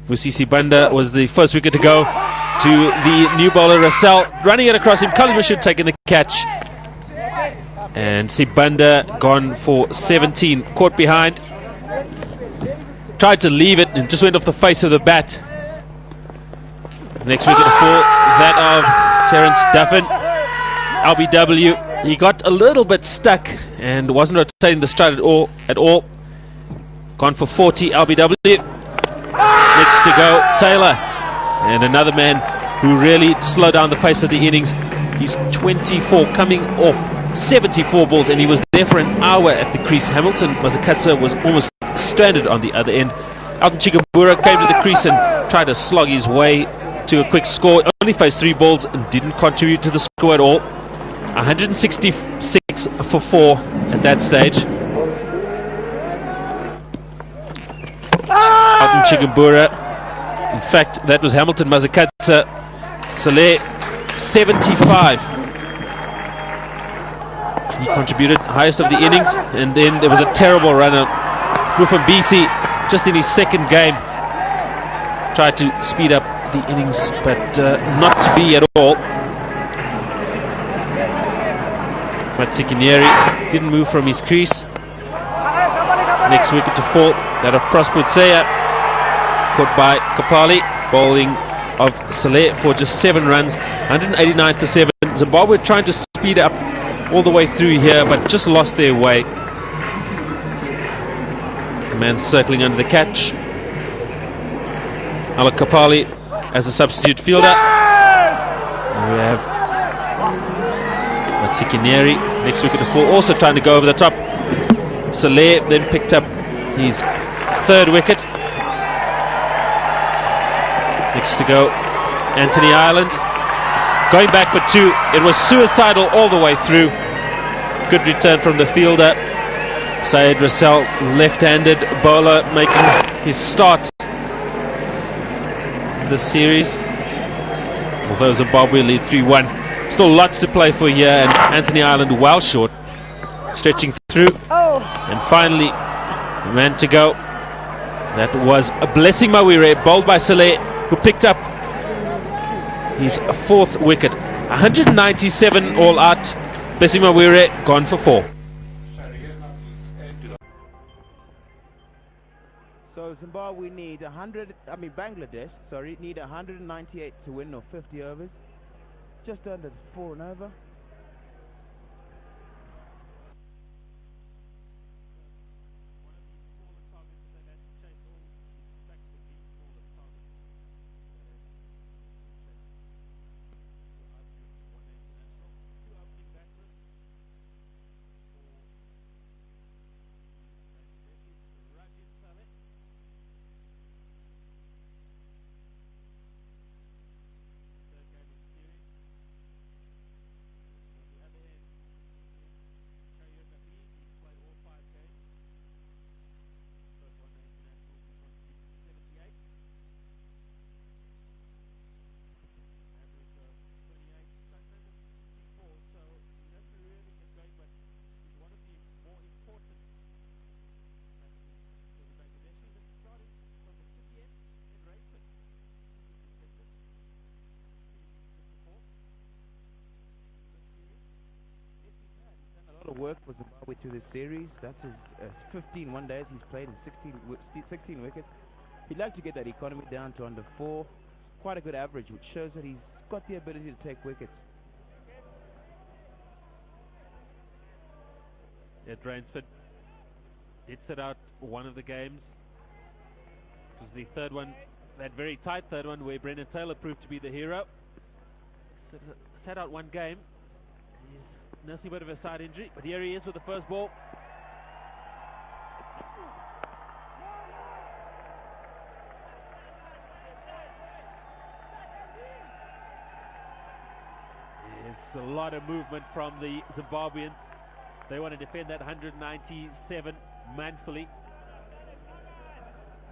Musisi Banda was the first wicket to go to the new bowler Russell, running it across him. Colin Bashir taking the catch, and Sibanda gone for 17, caught behind, tried to leave it and just went off the face of the bat. Next wicket to fall, that of Terence Duffin, LBW. He got a little bit stuck and wasn't rotating the stride at all. Gone for 40, LBW. Next to go, Taylor, and another man who really slowed down the pace of the innings. He's 24, coming off 74 balls, and he was there for an hour at the crease. Hamilton Mazakatsa was almost stranded on the other end. Alton Chikabura came to the crease and tried to slog his way to a quick score. Only faced 3 balls and didn't contribute to the score at all. 166 for 4 at that stage. Alton Chikabura, in fact, that was Hamilton Mazakatsa. Saleh, 75. He contributed highest of the innings, and then there was a terrible runner. Mufambisi, just in his second game, tried to speed up the innings, but not to be at all. Matsikineri didn't move from his crease. Next wicket to fall, that of Prosputseya, caught by Kapali, bowling of Saleh for just 7 runs, 189 for 7. Zimbabwe trying to speed up all the way through here, but just lost their way. The man circling under the catch. Alok Kapali as a substitute fielder. And we have Matsikineri, next wicket to fall, also trying to go over the top. Saleh then picked up his 3rd wicket. Next to go, Anthony Ireland, going back for 2. It was suicidal all the way through. Good return from the fielder. Syed Russell, left-handed bowler, making his start this series. Although Zimbabwe lead 3-1. Still lots to play for here, and Anthony Ireland well short. Stretching through. And finally, a man to go. That was a Blessing Mawire, bowled by Saleh, who picked up his 4th wicket. 197 all out. Blessing Mawire gone for 4. So Zimbabwe need Bangladesh, need 198 to win, or 50 overs. Just under 4 and over. Work for Zimbabwe to this series. That's his 15 one-days he's played in 16 wickets. He'd like to get that economy down to under 4. Quite a good average, which shows that he's got the ability to take wickets. Yeah, Rainsford did set out one of the games. It was the 3rd one, that very tight 3rd one, where Brendan Taylor proved to be the hero. Set out one game. He's nursing a bit of a side injury, but here he is with the first ball. There's a lot of movement from the Zimbabweans. They want to defend that 197 manfully.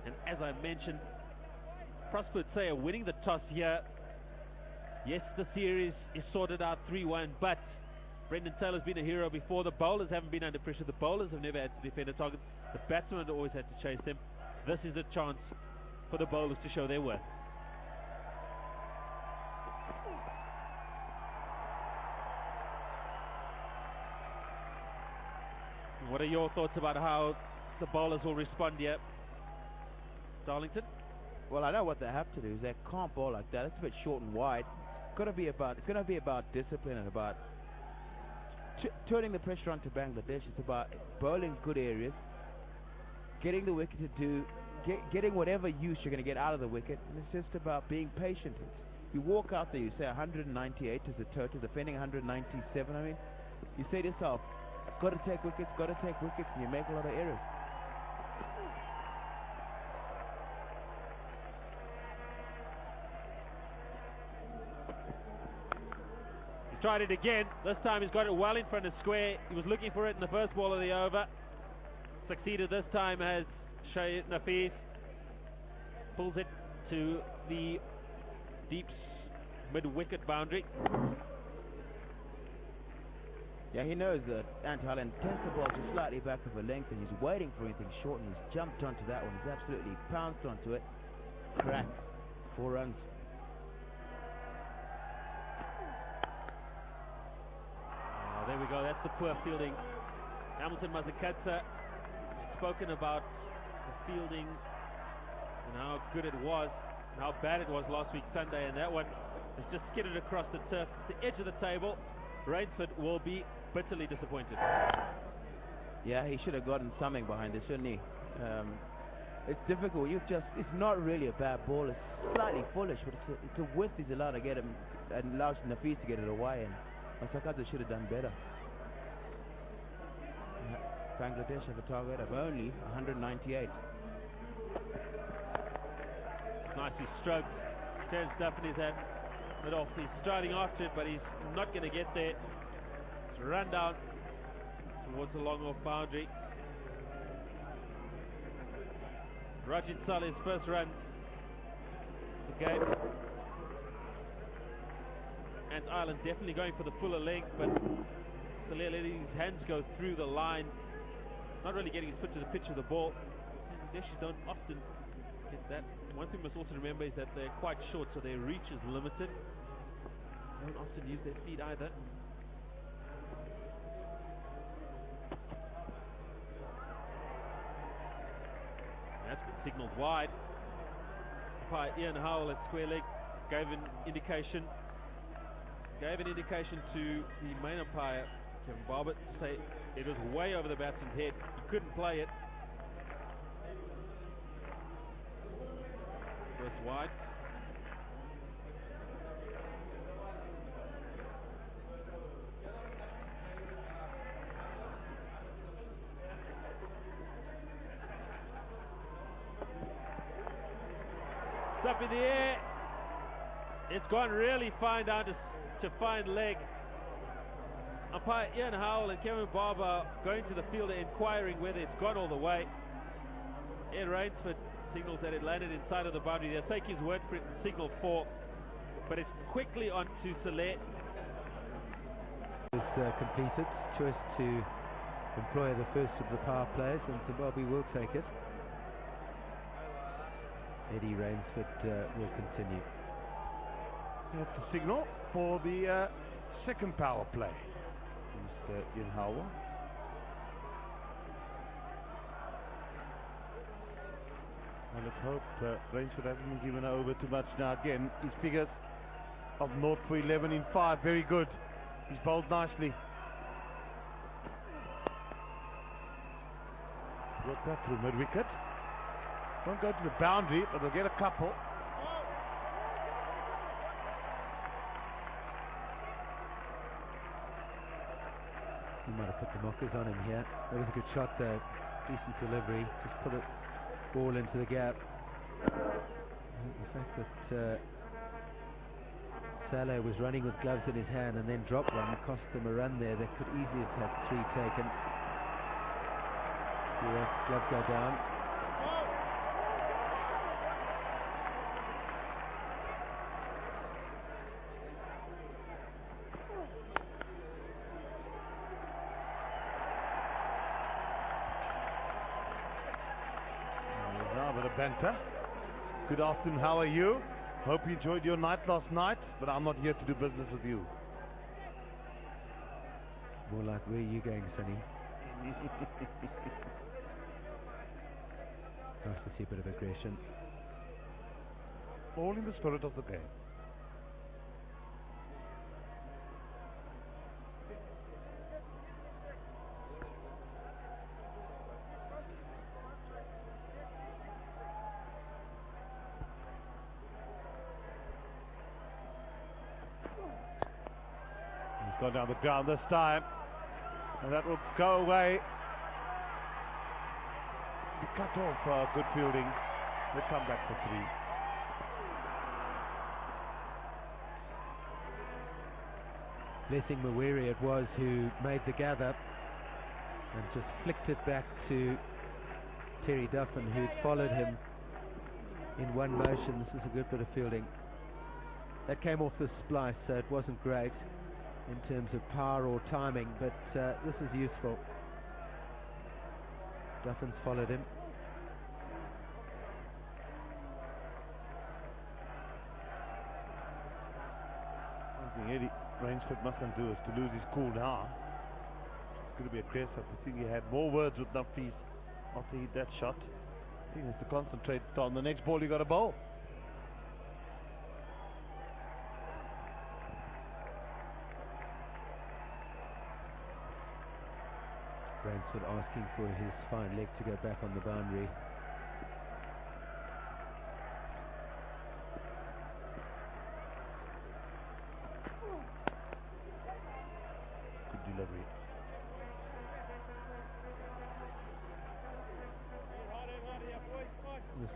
And as I mentioned, Prosputseya winning the toss here. Yes, the series is sorted out 3-1, but Brendan Taylor's been a hero before. The bowlers haven't been under pressure. The bowlers have never had to defend a target. The batsmen have always had to chase them. This is a chance for the bowlers to show their worth. What are your thoughts about how the bowlers will respond here, Darlington? Well, I know what they have to do is they can't bowl like that. It's a bit short and wide. It's going to be about discipline and about turning the pressure onto Bangladesh. It's about bowling good areas, getting the wicket to do, getting whatever use you're going to get out of the wicket, and it's just about being patient. You walk out there, you say 198 is the total, defending 197. I mean, you say to yourself, got to take wickets, and you make a lot of errors. He's tried it again. This time he's got it well in front of square. He was looking for it in the first ball of the over. Succeeded this time as Shahid Nafees pulls it to the deep mid-wicket boundary. Yeah, he knows that Ant Holland tends to bowl just slightly back of a length, and he's waiting for anything short, and he's jumped onto that one. He's absolutely pounced onto it. Crack. 4 runs. Oh, there we go. That's the poor fielding. Hamilton Mazakatsa spoken about the fielding and how good it was and how bad it was last week Sunday, and that one has just skidded across the turf, the edge of the table. Rainsford will be bitterly disappointed. Yeah, he should have gotten something behind it, shouldn't he? It's difficult. It's not really a bad ball. It's slightly foolish, but it's a width he's allowed to get him, and allows Nafees to get it away, and Masakadza should have done better. Bangladesh have a target of only 198. Nicely stroked. Turns stuff in his head. But off, he's striding after it, but he's not going to get there. It's run down towards the long off boundary. Rajit Saleh's first run of the game. And Ireland definitely going for the fuller leg, but Saleh letting his hands go through the line, not really getting his foot to the pitch of the ball. Bangladeshis don't often get that. One thing we must also remember is that they're quite short, so their reach is limited. They don't often use their feet either. That's been signalled wide. Umpire Ian Howell at square leg gave an indication to the main umpire Kevin Barber to say it was way over the batsman's head. He couldn't play it. First wide. It's up in the air. It's gone really fine down to fine leg. Umpire Ian Howell and Kevin Barber going to the fielder inquiring whether it's gone all the way. Ed Rainsford signals that it landed inside of the boundary. They'll take his word for it and signal 4, but it's quickly on to Saleh. Is completed. Choice to employ the first of the power plays, and Zimbabwe will take it. Eddie Rainsford will continue. That's the signal for the second power play. Mr. Ian Howell. Well, let's hope Rainsford hasn't been given over too much now. Again, his figures of 0 for 11 in 5, very good. He's bowled nicely. Work that through mid-wicket. Won't go to the boundary, but they'll get a couple. He might have put the knockers on him here. That was a good shot though. Decent delivery. Just put it ball into the gap. The fact that Saleh was running with gloves in his hand and then dropped one cost them a run there. They could easily have had 3 taken. See that glove go down. Now with a banter. Good afternoon, how are you? Hope you enjoyed your night last night, but I'm not here to do business with you. More like, where are you going, Sonny? Nice to see a bit of aggression. All in the spirit of the game. He's gone down the ground this time, and that will go away. He cut off good fielding. They come back for 3. Blessing Mawere it was who made the gather and just flicked it back to Terry Duffin, who'd followed him in one motion. This is a good bit of fielding. That came off the splice, so it wasn't great in terms of power or timing, but this is useful. Duffin's followed him. One thing Eddie Rainsford mustn't do is to lose his cool now. It's going to be aggressive. I think he had more words with Nafis after he hit that shot. I think he has to concentrate on the next ball he got a bowl. Rainsford asking for his fine leg to go back on the boundary. Good delivery. This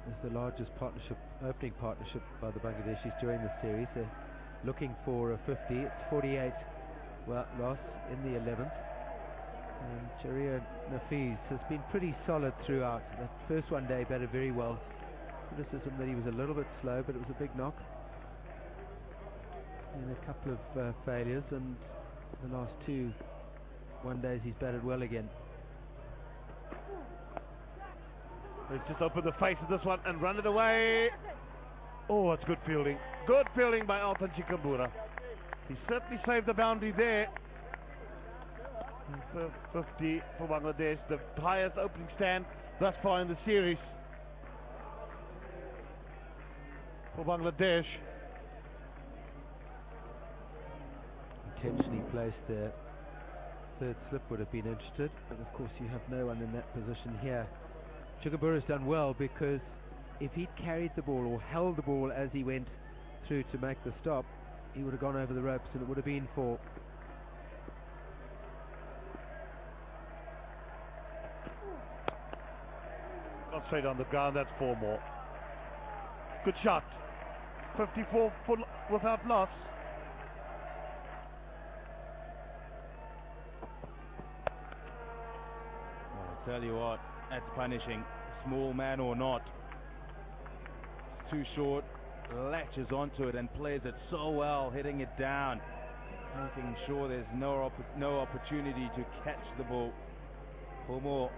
is the largest opening partnership by the Bangladeshis during the series. They're looking for a 50. It's 48 loss in the 11th. And Sharia Nafiz has been pretty solid throughout. That first one day batted very well. Criticism that he was a little bit slow, but it was a big knock. And a couple of failures, and the last 2 one days he's batted well again. He's just opened the face of this one and run it away. Oh, that's good fielding. Good fielding by Altan Chikambura. He certainly saved the boundary there. 50 for Bangladesh, the highest opening stand thus far in the series for Bangladesh. Intentionally placed there. Third slip would have been interested, but of course you have no one in that position here. Chikambura's done well, because if he'd carried the ball or held the ball as he went through to make the stop, he would have gone over the ropes and it would have been 4. Got straight on the ground, that's 4 more. Good shot. 54 without loss. I'll tell you what, that's punishing, small man or not. It's too short, latches onto it and plays it so well, hitting it down, making sure there's no opportunity to catch the ball. 4 more.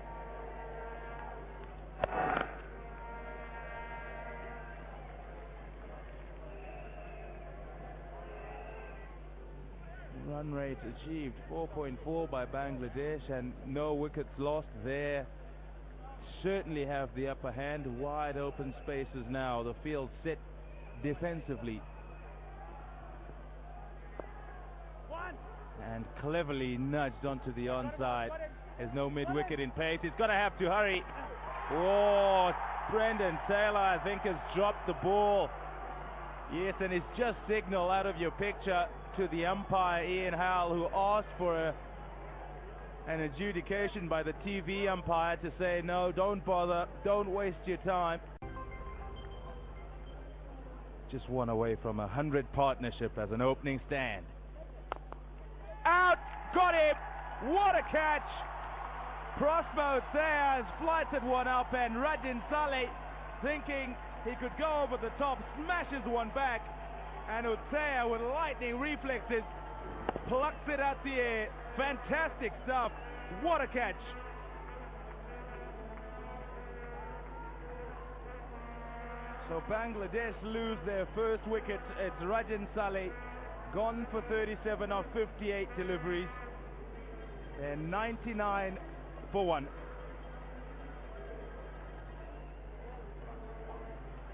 Run rate achieved 4.4 by Bangladesh, and no wickets lost there. Certainly have the upper hand. Wide open spaces now. The field set defensively. And cleverly nudged onto the onside. There's no mid-wicket in pace. He's going to have to hurry. Oh, Brendan Taylor, I think, has dropped the ball. Yes, and it's just signal out of your picture to the umpire, Ian Howell, who asked for an adjudication by the TV umpire to say, no, don't bother, don't waste your time. Just one away from 100 partnership as an opening stand. Out! Got him! What a catch! Prospo there has flighted one up, and Rajin Saleh, thinking he could go over the top, smashes one back, and Utea with lightning reflexes plucks it out the air. Fantastic stuff. What a catch. So Bangladesh lose their first wicket. It's Rajan Saleh, gone for 37 of 58 deliveries. They're 99 for 1.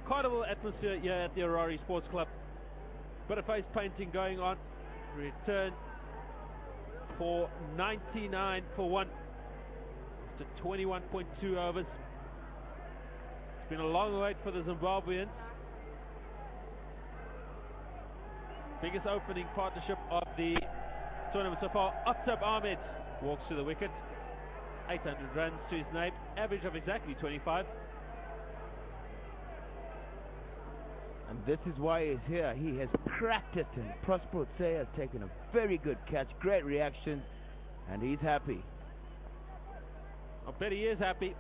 Carnival atmosphere here at the Harare Sports Club. Bit of face painting going on. Return for 99 for 1 to 21.2 overs. It's been a long wait for the Zimbabweans. Biggest opening partnership of the tournament so far. Aftab Ahmed walks to the wicket. 800 runs to his name. Average of exactly 25. And this is why he's here. He has cracked it, and Prosper Utsey has taken a very good catch. Great reaction, and he's happy. I bet he is happy.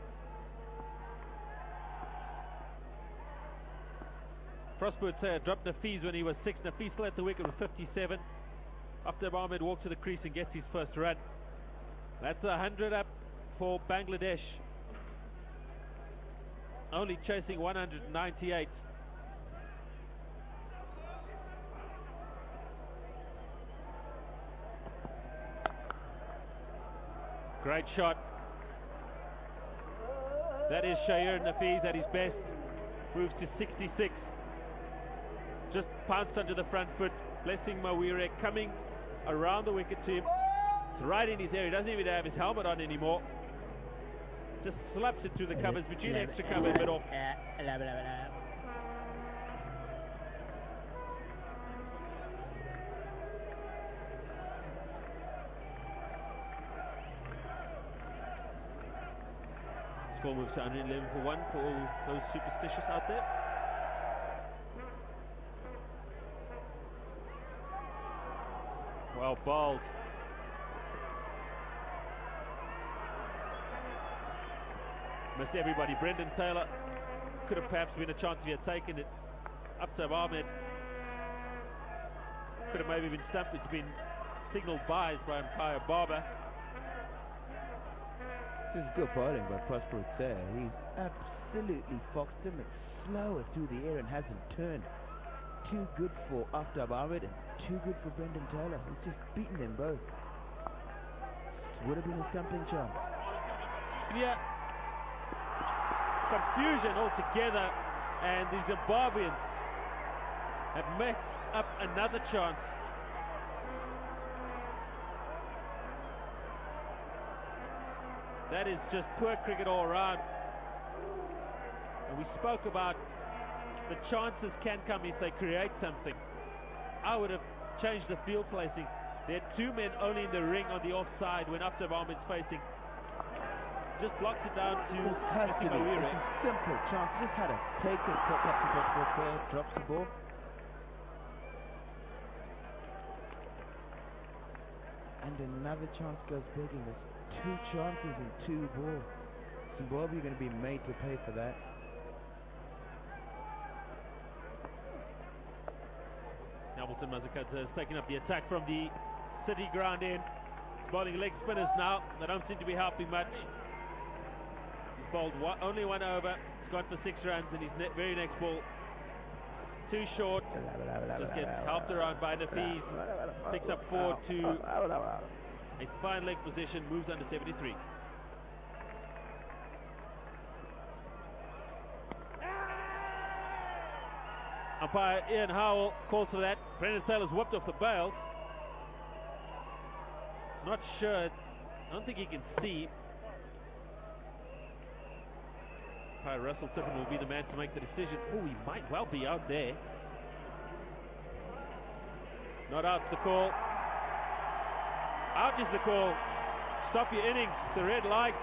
Prosper Utsey dropped Nafees when he was 6. Nafees still at the wicket with 57. Aftab Ahmed walks to the crease and gets his first run. That's 100 up for Bangladesh. Only chasing 198. Great shot. That is Shahir Nafees at his best. Moves to 66. Just pounced under the front foot. Blessing Mawire coming around the wicket to him. It's right in his area. He doesn't even have his helmet on anymore. Just slaps it through the covers between the extra cover and middle. Score moves to 111 for 1 for all those superstitious out there. Well bowled. Missed everybody. Brendan Taylor could have perhaps been a chance if he had taken it. Aftab Ahmed could have maybe been stumped. It's been signalled buys by umpire Barber. This is good bowling by Prosper Utsey. He's absolutely foxed him. It's slower through the air and hasn't turned. Too good for Aftab Ahmed and too good for Brendan Taylor. He's just beaten them both. Would have been a stumping chance. Yeah. Confusion altogether, and the Zimbabweans have messed up another chance. That is just poor cricket all around. And we spoke about the chances can come if they create something. I would have changed the field placing. There are 2 men only in the ring on the offside when Aftab Ahmed's facing. Just blocks it down to It's a simple chance. Just had to take it. Captain Prosper Utsey drops the ball. And another chance goes begging. There's 2 chances and 2 balls. Zimbabwe are going to be made to pay for that. Hamilton Mazakadze has taken up the attack from the City ground end. He's bowling leg spinners now. They don't seem to be helping much. He's bowled only 1 over. He's gone for 6 runs, and his very next ball too short. Just gets helped around by Nafees. Picks up 4 to a fine leg position. Moves under 73. Umpire Ian Howell calls for that. Brendan Taylor's whooped off the bails. Not sure. I don't think he can see. Umpire Russell Tiffin will be the man to make the decision. Oh, he might well be out there. Not out's the call. Out is the call. Stop your innings. The red light.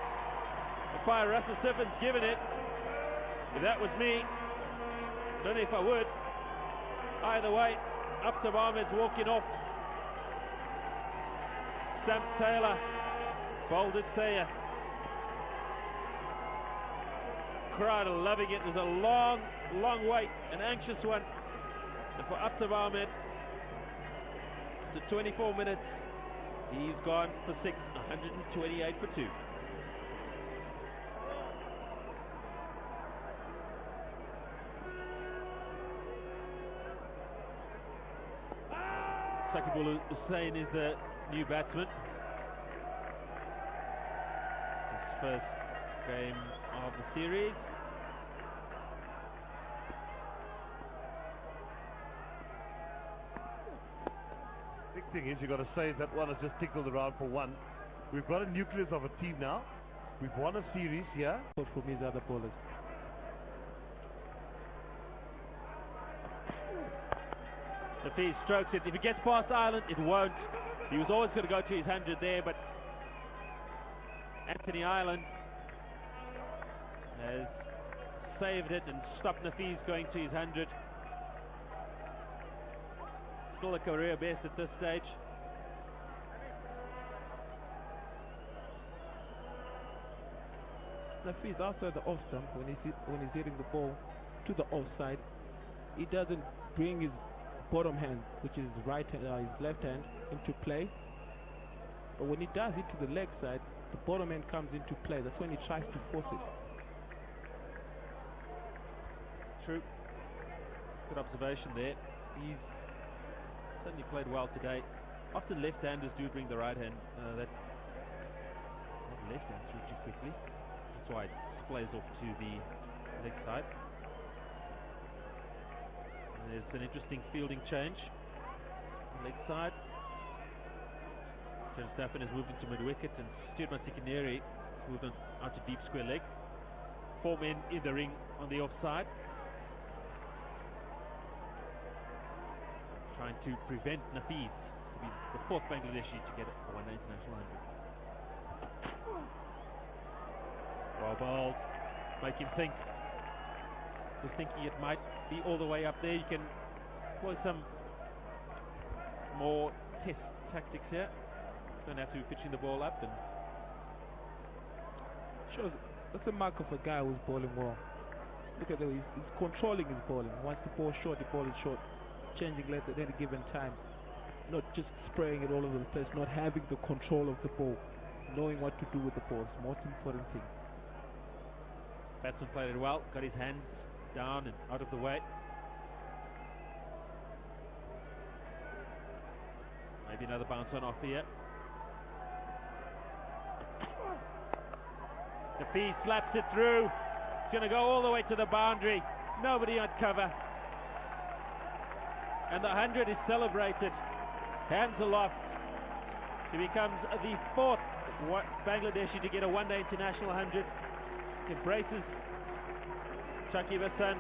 Umpire Russell Tiffin's given it. If that was me, don't know if I would. Either way, Aftab Ahmed's walking off. Stamp Taylor, bowled it Utsey. Crowd are loving it. There's a long, long wait, an anxious one. And for Aftab Ahmed, to 24 minutes, he's gone for 6, 128 for 2. Shakib Hussain is the new batsman. His first game of the series. Big thing is, you got to say that one has just tickled around for one. We've got a nucleus of a team now. We've won a series here. But from his other bowlers. Nafiz strokes it. If he gets past Ireland, it won't. He was always going to go to his 100 there, but Anthony Ireland has saved it and stopped Nafiz going to his 100. Still a career best at this stage. Nafiz after the off stump, when he's hitting the ball to the offside, he doesn't bring his bottom hand, which is his his left hand, into play. But when he does it to the leg side, the bottom hand comes into play. That's when he tries to force it. True. Good observation there. He's certainly played well today. Often left-handers do bring the right hand. That left hand through too quickly. That's why it splays off to the leg side. And there's an interesting fielding change. Leg side. Terence Staffen has moved into mid-wicket, and Stuart Matikineri has moved on out to deep square leg. 4 men in the ring on the offside, trying to prevent Nafiz to be the 4th Bangladeshi to get a one-day international 100. Well bowled, make him think. Was thinking it might be all the way up there. You can employ some more test tactics here. Don't have to be pitching the ball up. And shows that's a mark of a guy who's bowling well. Look at the way he's controlling his bowling. Once the ball short, the ball is short. Changing length at any given time, not just spraying it all over the place, not having the control of the ball, knowing what to do with the ball is the most important thing. Batsman played it well, got his hands down and out of the way. Maybe another bounce on off here. Nafiz slaps it through. It's going to go all the way to the boundary. Nobody on cover. And the 100 is celebrated. Hands aloft. He becomes the 4th Bangladeshi to get a one-day international 100. Embraces Shakib Hasan.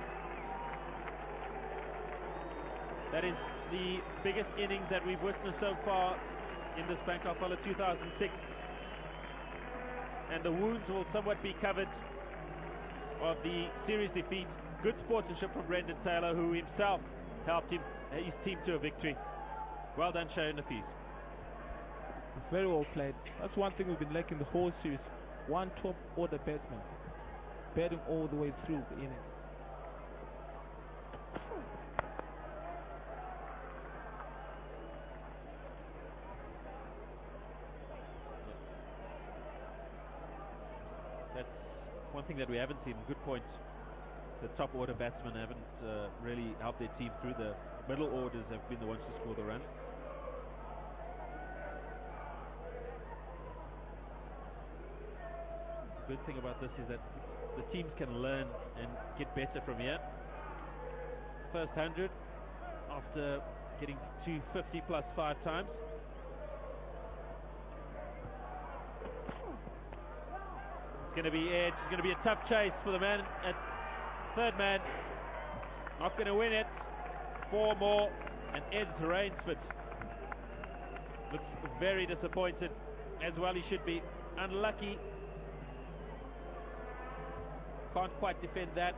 That is the biggest innings that we've witnessed so far in this Bangkok Holiday 2006. And the wounds will somewhat be covered of the series defeat. Good sportsmanship from Brendan Taylor, who himself helped his team to a victory. Well done, Shane Nafiz. Very well played. That's one thing we've been lacking the whole series. One top order batsman, batting all the way through the innings. That's one thing that we haven't seen. Good point. The top order batsmen haven't really helped their team through. The middle orders have been the ones to score the run. The good thing about this is that the teams can learn and get better from here. First 100 after getting to 50 plus 5 times. It's going to be edge. It's going to be a tough chase for the man at third man. Not going to win it. 4 more, and Ed's Rainsford looks very disappointed, as well he should be. Unlucky. Can't quite defend that.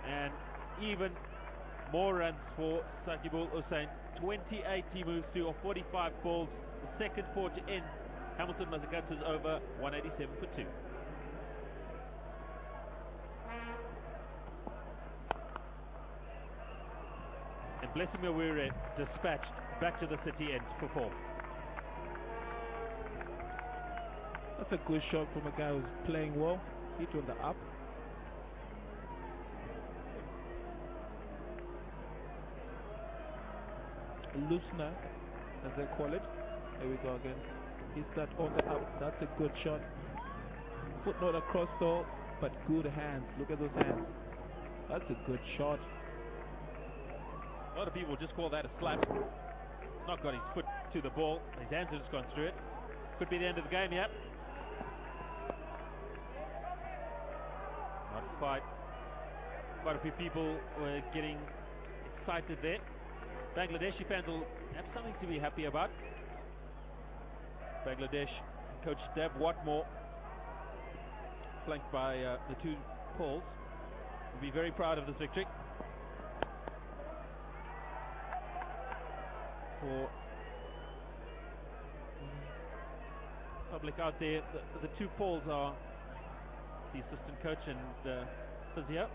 And even more runs for Shakib Hussain. 28 he moves to, of 45 balls. The second 4 to end. Hamilton Mazagatta's over 187 for 2. And Blessing Mawere dispatched back to the city end for 4. That's a good shot from a guy who's playing well. Feet on the up. Loosener, as they call it. There we go again. He's that on the up. That's a good shot. Foot not across though, but good hands. Look at those hands. That's a good shot. A lot of people just call that a slap. Not got his foot to the ball. His hands have just gone through it. Could be the end of the game, yeah. Not quite. Quite a few people were getting excited there. Bangladeshi fans will have something to be happy about. Bangladesh coach Deb Watmore, flanked by the two Pauls, will be very proud of this victory. For public out there, the two Pauls are the assistant coach and physio.